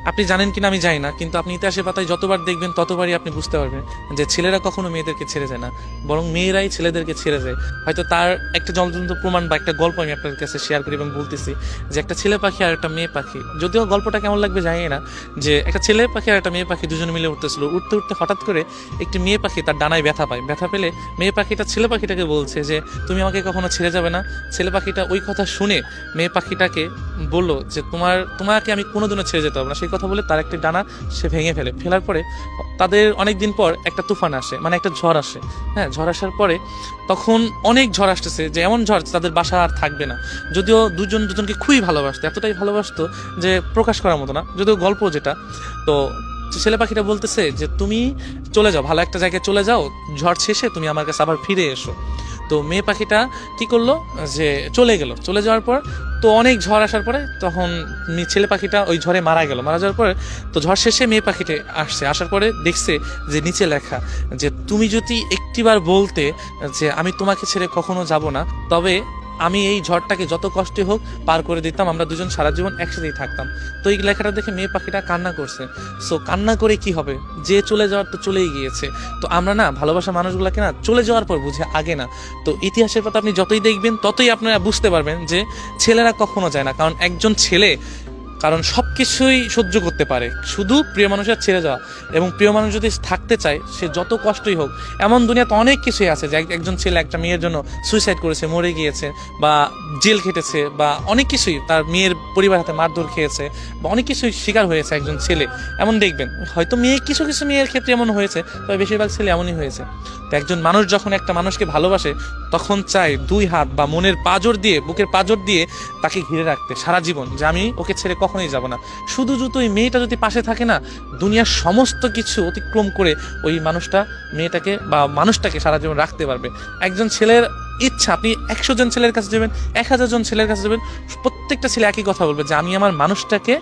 আপনি জানেন কিনা আমি জানি না, কিন্তু আপনি ইতিহাসের পাতায় যতবার দেখবেন ততবারই আপনি বুঝতে পারবেন যে ছেলেরা কখনো মেয়েদেরকে ছেড়ে যায় না, বরং মেয়েরাই ছেলেদেরকে ছেড়ে যায়। হয়তো তার একটা জ্বলন্ত প্রমাণ বা একটা গল্প আমি আপনার কাছে শেয়ার করি এবং বলতেছি যে একটা ছেলে পাখি আর একটা মেয়ে পাখি, যদিও গল্পটা কেমন লাগবে জানি না, যে একটা ছেলে পাখি আর একটা মেয়ে পাখি দুজনে মিলে উঠতেছিল, উঠতে উঠতে হঠাৎ করে একটি মেয়ে পাখি তার ডানায় ব্যথা পায়। ব্যথা পেলে মেয়ে পাখিটা ছেলে পাখিটাকে বলছে যে তুমি আমাকে কখনো ছেড়ে যাবে না। ছেলে পাখিটা ওই কথা শুনে মেয়ে পাখিটাকে বললো যে তোমাকে আমি কোনোদিনও ছেড়ে যেতে হবে না। সেই কথা বলে তার একটি ডানা সে ভেঙে ফেলার পরে তাদের অনেকদিন পর একটা তুফান আসে, মানে একটা ঝড় আসে। হ্যাঁ, ঝড় আসার পরে তখন অনেক ঝড় আসতেছে, যে এমন ঝড় তাদের বাসা আর থাকবে না। যদিও দুজন দুজনকে খুবই ভালোবাসতো, এতটাই ভালোবাসতো যে প্রকাশ করার মতো না, যদিও গল্প যেটা। তো ছেলে পাখিটা বলতেছে যে তুমি চলে যাও, ভালো একটা জায়গায় চলে যাও, ঝড় শেষে তুমি আমার কাছে আবার ফিরে এসো। তো মেয়ে পাখিটা কি করলো, যে চলে যাওয়ার পর তো অনেক ঝড় আসার পরে তখন ছেলে পাখিটা ওই ঝড়ে মারা মারা যাওয়ার পরে তো ঝড় শেষে মেয়ে পাখিটা আসার পরে দেখছে যে নিচে লেখা যে তুমি যদি একটিবার বলতে যে আমি তোমাকে ছেড়ে কখনো যাব না, তবে আমি এই ঝড়টাকে যত কষ্টই হোক পার করে দিতাম, আমরা দুজন সারা জীবন একসাথেই থাকতাম। তো এই লেখাটা দেখে মেয়ে পাখিটা কান্না করছে। সো কান্না করে কি হবে, যে চলে যাওয়ার তো চলেই গিয়েছে। তো আমরা না ভালোবাসা মানুষগুলোকে না চলে যাওয়ার পর বুঝে, আগে না। তো ইতিহাসের কথা আপনি যতই দেখবেন ততই আপনারা বুঝতে পারবেন যে ছেলেরা কখনো যায় না, কারণ একজন ছেলে সব কিছুই সহ্য করতে পারে, শুধু প্রিয় মানুষের ছেড়ে যাওয়া। এবং প্রিয় মানুষ যদি থাকতে চায়, সে যত কষ্টই হোক, এমন দুনিয়াতে অনেক কিছুই আছে যে একজন ছেলে একটা মেয়ের জন্য সুইসাইড করেছে, মরে গিয়েছে, বা জেল খেটেছে, বা অনেক কিছুই তার মেয়ের পরিবার হাতে মারধর খেয়েছে, বা অনেক কিছুই শিকার হয়েছে একজন ছেলে। এমন দেখবেন হয়তো কিছু কিছু মেয়ের ক্ষেত্রে এমন হয়েছে, তবে বেশিরভাগ ছেলে এমনই হয়েছে। তো একজন মানুষ যখন একটা মানুষকে ভালোবাসে, তখন চায় দুই হাত বা মনের পাঁজর দিয়ে, বুকের পাঁজর দিয়ে তাকে ঘিরে রাখতে সারা জীবন, যে আমি ওকে ছেড়ে কখনোই যাব না। শুধু ওই মেয়েটা যদি পাশে থাকে না, দুনিয়ার সমস্ত কিছু অতিক্রম করে ওই মেয়েটাকে বা মানুষটাকে সারা জীবন রাখতে পারবে। একজন ছেলের ইচ্ছা, আপনি 100 জন ছেলের কাছে যাবেন, 1000 জন ছেলের কাছে যাবেন, প্রত্যেকটা ছেলে একই কথা বলবে যে আমি আমার মানুষটাকে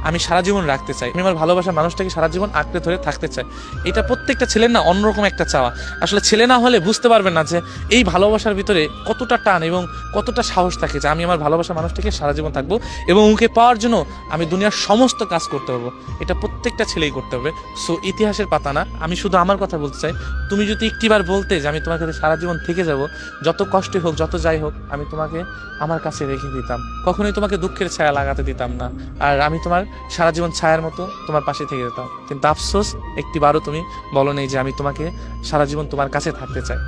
আমি সারা জীবন রাখতে চাই, আমি আমার ভালোবাসার মানুষটাকে সারা জীবন আঁকড়ে ধরে থাকতে চাই। এটা প্রত্যেকটা ছেলের না অন্যরকম একটা চাওয়া। আসলে ছেলে না হলে বুঝতে পারবেন না যে এই ভালোবাসার ভিতরে কতটা টান এবং কতটা সাহস থাকে, যে আমি আমার ভালোবাসার মানুষটাকে সারা জীবন থাকবো এবং ওকে পাওয়ার জন্য আমি দুনিয়ার সমস্ত কাজ করতে পারবো। এটা প্রত্যেকটা ছেলেই করতে হবে। সো ইতিহাসের পাতা না, আমি শুধু আমার কথা বলতে চাই, তুমি যদি একটিবার বলতে যে আমি তোমার কাছে সারা জীবন থেকে যাব, যত কষ্টই হোক, যত যাই হোক, আমি তোমাকে আমার কাছে রেখে দিতাম, কখনোই তোমাকে দুঃখের ছায়া লাগাতে দিতাম না, আর আমি তোমার সারা জীবন ছায়ার মতো তোমার পাশে থেকে যেতাম। কিন্তু আফসোস, একটিবারও তুমি বলো নেই যে আমি তোমাকে সারা জীবন তোমার কাছে থাকতে চাই।